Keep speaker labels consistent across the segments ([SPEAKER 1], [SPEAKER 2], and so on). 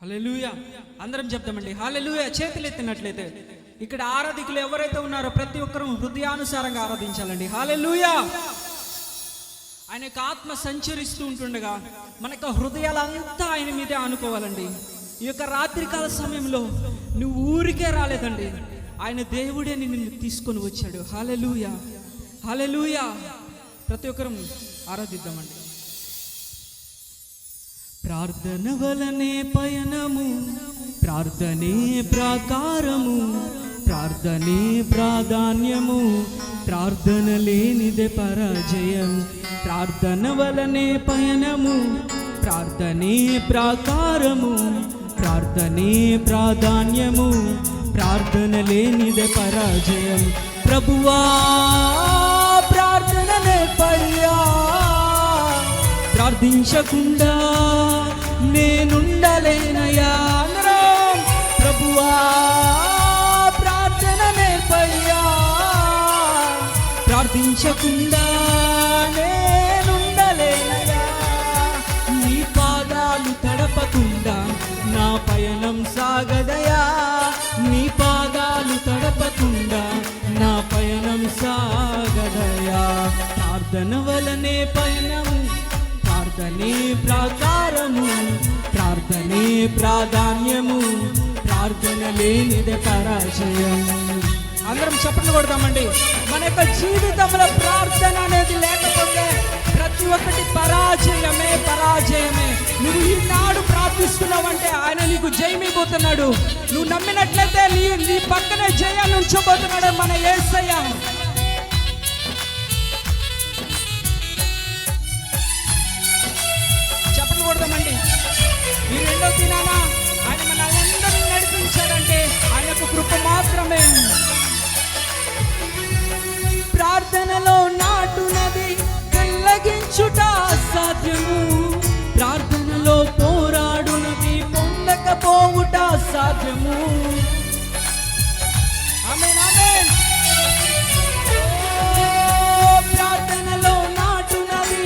[SPEAKER 1] హల్లెలూయా. అందరం చెప్తామండి హల్లెలూయా. చేతులు ఎత్తినట్లయితే ఇక్కడ ఆరాధికులు ఎవరైతే ఉన్నారో ప్రతి ఒక్కరూ హృదయానుసారంగా ఆరాధించాలండి. హల్లెలూయా. ఆయన యొక్క ఆత్మ సంచరిస్తూ ఉంటుండగా మన యొక్క హృదయాలంతా ఆయన మీదే ఆనుకోవాలండి. ఈ యొక్క రాత్రికాల సమయంలో నువ్వు ఊరికే రాలేదండి, ఆయన దేవుడే నిన్ను తీసుకొని వచ్చాడు. హల్లెలూయా, హల్లెలూయా. ప్రతి ఒక్కరూ ఆరాధిద్దామండి. ప్రార్థన వలనే పయనము, ప్రార్థనే ప్రాకారము, ప్రార్థనే ప్రాధాన్యము, ప్రార్థన లేనిదే పరాజయం. ప్రార్థన వలనే పయనము, ప్రార్థనే ప్రాకారము, ప్రార్థనే ప్రాధాన్యము, ప్రార్థన లేనిదే పరాజయం. ప్రభువా ప్రార్థన నేర్పయ్యా, ప్రార్థించకుండా నేనుండలేనయ్యా. ప్రభువా ప్రార్థన నేర్పయ్యా, ప్రార్థించకుండా నేనుండలేనయ్యా. నీ పాదాలు తడపకుండా నా పయనం సాగదయా, నీ పాదాలు తడపకుండా నా పయనం సాగదయా. ప్రార్థన వలనే పయనము, ప్రార్థనే ప్రాకారము, ప్రార్థనే ప్రాధాన్యము, ప్రార్థన లేనిదే పరాజయం. అందరం చప్పట్లు కొడతామండి. మన యొక్క జీవితంలో ప్రార్థన అనేది లేకపోతే ప్రతి ఒక్కటి పరాజయమే, పరాజయమే. నువ్వు ఈనాడు ప్రార్థిస్తున్నావంటే ఆయన నీకు జయమిపోతున్నాడు. నువ్వు నమ్మినట్లయితే నీ పక్కనే జయాన్ని ఉంచబోతున్నాడు మన యేసయ్య. కొడదామండి. ఈ రెండో దినాన ఆయన మనల్ని నడిపించాడంటే ఆయనకు కృప మాత్రమే. ప్రార్థనలో నాటునది పెళ్ళగించుట అసాధ్యము, ప్రార్థనలో పోరాడునది పొందకపోవుట అసాధ్యము. ఆమేన్, ఆమేన్. ప్రార్థనలో నాటునది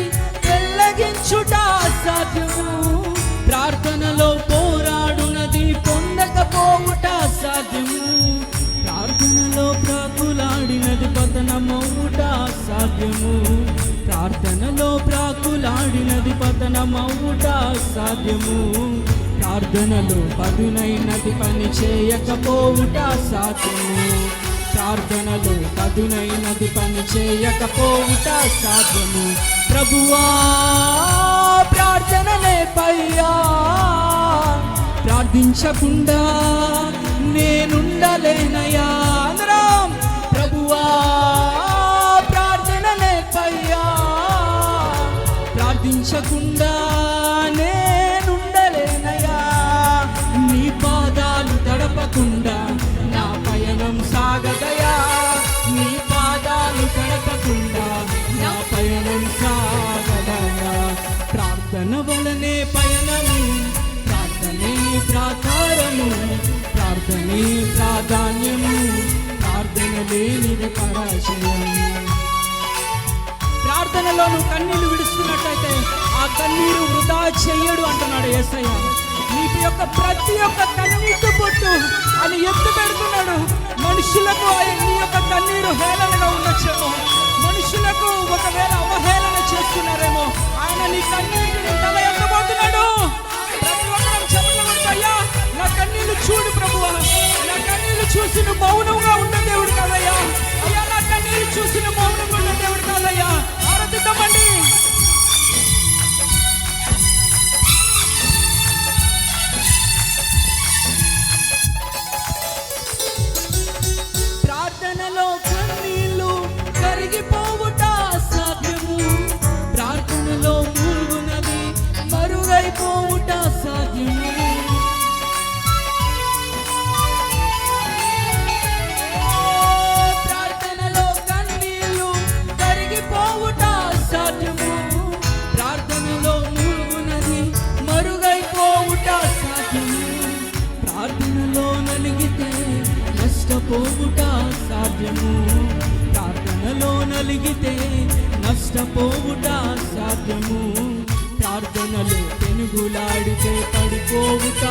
[SPEAKER 1] పెళ్ళగించుట అసాధ్యము, ప్రార్థనలో పోరాడునది పొందకపోవుట అసాధ్యము. ప్రార్థనలో ప్రాకులాడినది పతనమవుట అసాధ్యము, ప్రార్థనలో ప్రాకులాడినది పతనమవుట అసాధ్యము. ప్రార్థనలో పదునైనది పని చేయకపోవుట అసాధ్యము, ప్రార్థనలో పదునైనది పని చేయకపోవుట సాధ్యము. ప్రభువా ప్రార్థన నేర్పయ్యా, ప్రార్థించకుండా నేనుండలేనయ్యా. అందరం ప్రభువా ప్రార్థన నేర్పయ్యా, ప్రార్థించకుండా నేనుండలేనయ్యా. నీ పాదాలు తడపకుండా నా పయనం సాగదయా, నీ పాదాలు తడపకుండా నా పయనం సాగదయా. ప్రార్థన వలనే పయనము, ప్రార్థనే ప్రాకారము, ప్రార్థనే ప్రాధాన్యము, ప్రార్థన లేనిదే పరాజయం. ప్రార్థనలో నువ్వు కన్నీళ్లు విడుస్తున్నట్లయితే ఆ కన్నీరు వృధా చెయ్యడు అంటున్నాడు యేసయ్య. నీ యొక్క ప్రతి ఒక్క కన్నీటి పొట్టు ఆయన ఎత్తు పెడుతున్నాడు. మనుషులకు నీ యొక్క కన్నీరు హేళనగా ఉండొచ్చేమో, మనుషులకు ఒకవేళ అవహేళన చేస్తున్నారేమో, ఆయన నీ కన్నీటిని తల ఎత్తబోతున్నాడు. ప్రతి ఒక్కరూ చెప్పండి, అయ్యా నా కన్నీళ్లు చూడు ప్రభువా, నా కన్నీళ్లు చూసి నువ్వు మౌనంగా ఉన్న దేవుడు కాదయ్యా. అయ్యా నా కన్నీళ్లు చూసి నువ్వు మౌనంగా ఉన్న దేవుడు కాదయ్యా. ఆరాధిద్దామండి. ప్రార్థనలో కన్నీళ్లు కరిగిపోవుట అసాధ్యము, ప్రార్థనలో మూలుగునది మరుగైపోవుట అసాధ్యము. ప్రార్థనలో కన్నీళ్లు కరిగిపోవుట అసాధ్యము, ప్రార్థనలో మూలుగునది మరుగైపోవుట అసాధ్యము. ప్రార్థనలో నలిగితే నష్టపోవుట సాధ్యము, ప్రార్థనలో నలిగితే నష్టపోవుట సాధ్యము. ప్రార్థనలో పెనుగులాడితే పడిపోవుట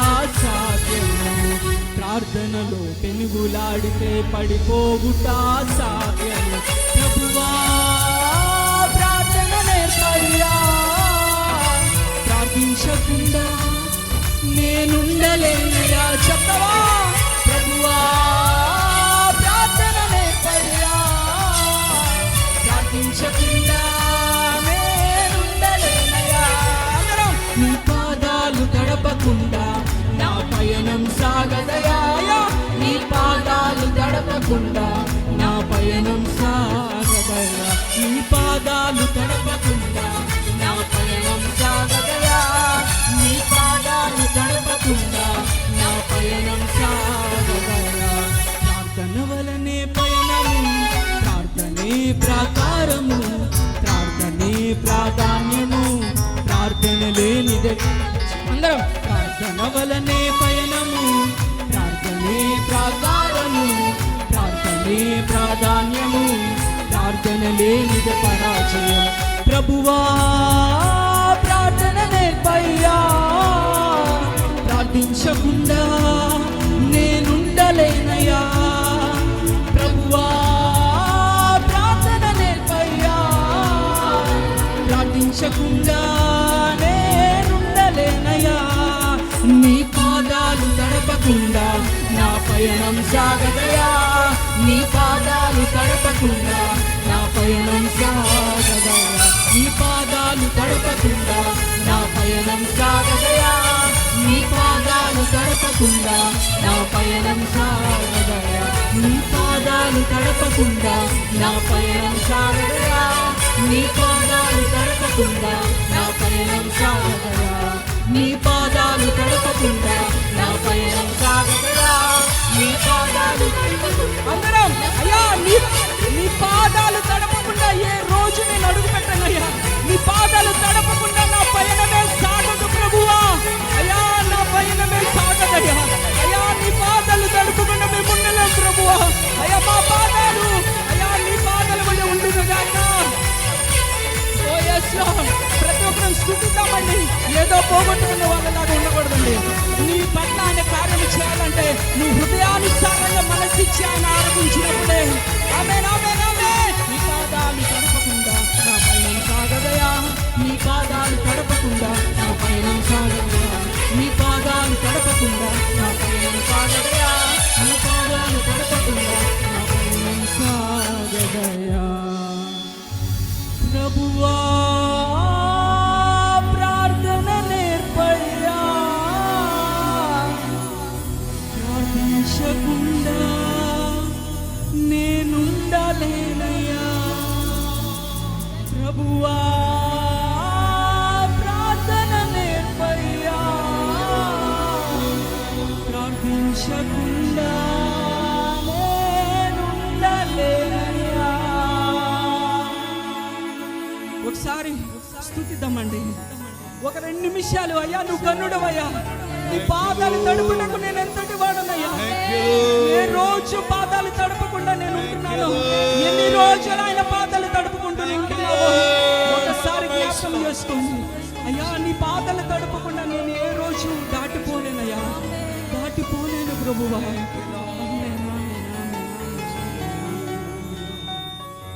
[SPEAKER 1] నీవులాడితే పడిపోవుట సాధ్యము. ప్రభువా ప్రార్థన నేర్పయ్యా, ప్రార్థించకుండా నేనుండలేనయ్యా. చెప్పవా? ప్రభువా ప్రార్థన నేర్పయ్యా, ప్రార్థించకుండా నేనుండలేనయ్యా. అందరం నీ పాదాలు తడపకుండా నా పయనం సాగదయా. నీ పాదాలు తడపకుండా నా పయనం సాగదయా. నీ పాదాలు తడపకుండా నా పయనం సాగదయా. నీ పాదాలు తడపకుండా నా పయనం సాగదయా. ప్రార్థన వలనే పయనము, ప్రార్థనే ప్రాకారము, ప్రార్థనే ప్రాధాన్యము, ప్రార్థన లేనిదే. అందరం ప్రార్థన వలనే పయనము, ప్రార్థనే ప్రాకారము, ప్రార్థనే ప్రాధాన్యము, ప్రార్థన లేనిదే పరాజయం. ప్రభువా ప్రార్థన నేర్పయ్యా, ప్రార్థించకుండా నేనుండలేనయ్యా. ప్రభువా ప్రార్థన నేర్పయ్యా, ప్రార్థించకుండా నేనుండలేనయ్యా. నీ పాదాలు తడపకుండా నా పయనం సాగదయా. నీ పాదాలు తడపకుండా నా పయనం సాగదయా. నీ పాదాలు తడపకుండా నా పయనం సాగదయా. నీ పాదాలు తడపకుండా నా పయనం సాగదయా. నీ పాదాలు తడపకుండా నా పయనం సాగదయా. నీ పాదాలు తడపకుండా నా పయనం సాగదయా. నీ పాదాలు తడపకుండా నా పయనం సాగదయా. నీ పాదాలు అందరం అయ్యా నీ పాదాలు తడపకుండా ఏ రోజు నేను అడుగు పెట్టనయ్యా. నీ పాదాలు తడపకుండా నా పయనమే సాగదు ప్రభువా. అయ్యా నా పయనమే సాగదయ్యా. అయ్యా నీ పాదాలు తడపకుండా మేము ఉండలేం ప్రభువా. అయ్యా మా పాదాలు అయ్యా నీ పాదాల వల్ల ఉండునుగాక. ఓ yes Lord, ప్రతి ఒక్కరం స్తుతిద్దామండి. ఏదో పోగొట్టుకున్న వాళ్ళలాగా ఉండకూడదండి. నీ పట్ల ఆయన కార్యం చేయాలంటే నువ్వు హృదయానుసారంగా మనసిచ్చి ఆయన ఆరాధించినప్పుడే. ఆమేన్ ఆమేన్ ఆమేన్. నీ పాదాలు తడపకుండా నా పయనం సాగదయా. నీ పాదాలు తడపకుండా నా పయనం సాగదయా. నీ పాదాలు తడపకుండా నా పయనం సాగదయా. నీ పాదాలు తడపకుండా నా పయనం సాగదయా. ప్రభువా ప్రార్థన నేర్పయ్యా, ప్రార్థించకుండా నేనుండలేనయ్యా. ప్రభువా ప్రార్థన నేర్పయ్యా, ప్రార్థించకుండా నేనుండలేనయ్యా. ఒకసారి స్తుతిద్దామండి. ఒక 2 నిమిషాలు. అయ్యా నువ్వు కన్నుడవయ్యా. నీ పాదాలు తడుపుటకు నేను ఎంతటి వాడనయ్యా. ఏ రోజు పాదాలు తడపకుండా నేను ఉంటున్నాను. ఎన్ని రోజులు ఆయన పాదాలు తడుపుకుంటూ ఉంటున్నావు ఒకసారి జ్ఞాపకం చేసుకోండి. అయ్యా నీ పాదాలు తడపకుండా నేను ఏ రోజు దాటిపోలేనయ్యా. దాటిపోలేను ప్రభువా.